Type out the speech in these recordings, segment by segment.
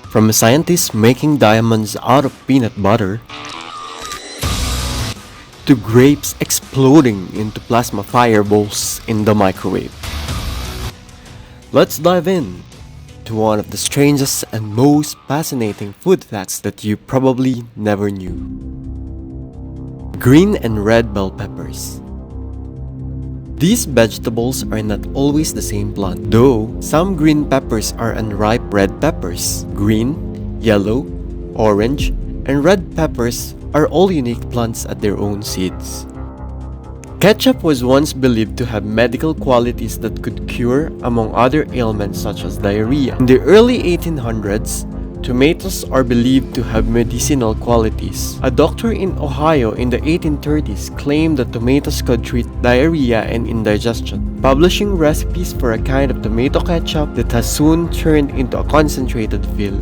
From scientists making diamonds out of peanut butter to grapes exploding into plasma fireballs in the microwave. Let's dive in to one of the strangest and most fascinating food facts that you probably never knew. Green and red bell peppers. These vegetables are not always the same plant, though some green peppers are unripe red peppers. Green, yellow, orange, and red peppers are all unique plants at their own seeds. Ketchup was once believed to have medical qualities that could cure, among other ailments such as diarrhea. In the early 1800s, tomatoes are believed to have medicinal qualities. A doctor in Ohio in the 1830s claimed that tomatoes could treat diarrhea and indigestion, publishing recipes for a kind of tomato ketchup that has soon turned into a concentrated fill.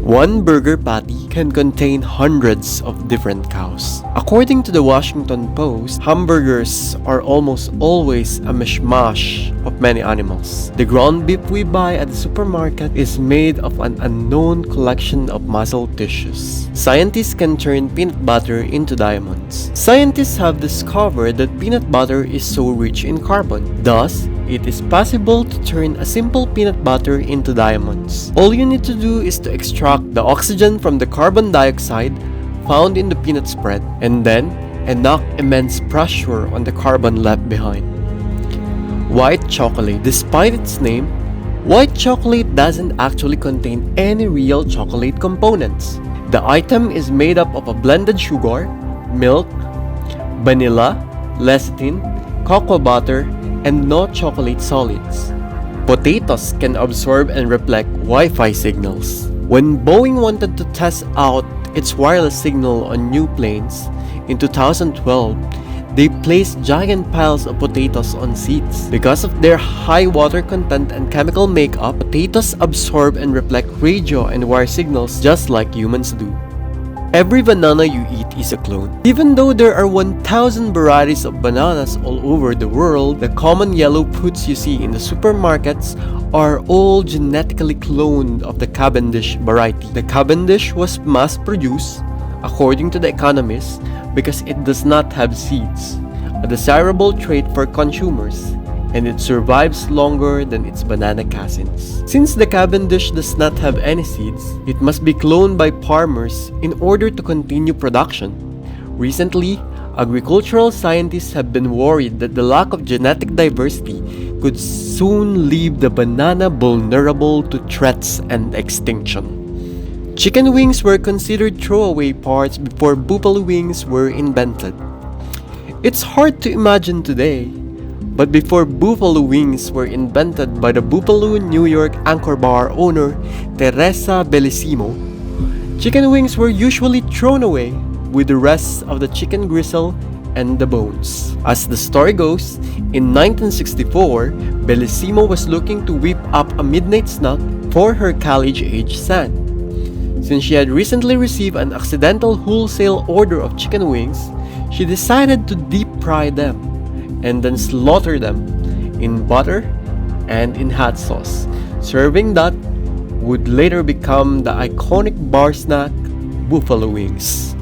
One burger patty can contain hundreds of different cows. According to the Washington Post, hamburgers are almost always a mishmash of many animals. The ground beef we buy at the supermarket is made of an unknown collection of muscle tissues. Scientists can turn peanut butter into diamonds. Scientists have discovered that peanut butter is so rich in carbon. Thus, it is possible to turn a simple peanut butter into diamonds. All you need to do is to extract the oxygen from the carbon dioxide found in the peanut spread and then enact immense pressure on the carbon left behind. White chocolate. Despite its name, white chocolate doesn't actually contain any real chocolate components. The item is made up of a blended sugar, milk, vanilla, lecithin, cocoa butter, and no chocolate solids. Potatoes can absorb and reflect Wi-Fi signals. When Boeing wanted to test out its wireless signal on new planes in 2012, they placed giant piles of potatoes on seats. Because of their high water content and chemical makeup, potatoes absorb and reflect radio and wire signals just like humans do. Every banana you eat is a clone. Even though there are 1,000 varieties of bananas all over the world, the common yellow fruits you see in the supermarkets are all genetically cloned of the Cavendish variety. The Cavendish was mass-produced, according to The Economist, because it does not have seeds, a desirable trait for consumers, and it survives longer than its banana cousins. Since the Cavendish does not have any seeds, it must be cloned by farmers in order to continue production. Recently, agricultural scientists have been worried that the lack of genetic diversity could soon leave the banana vulnerable to threats and extinction. Chicken wings were considered throwaway parts before buffalo wings were invented. It's hard to imagine today, but before buffalo wings were invented by the Buffalo, New York Anchor Bar owner Teresa Bellissimo, chicken wings were usually thrown away with the rest of the chicken gristle and the bones. As the story goes, in 1964, Bellissimo was looking to whip up a midnight snack for her college-age son. Since she had recently received an accidental wholesale order of chicken wings, she decided to deep fry them and then slaughter them in butter and in hot sauce, serving that would later become the iconic bar snack, buffalo wings.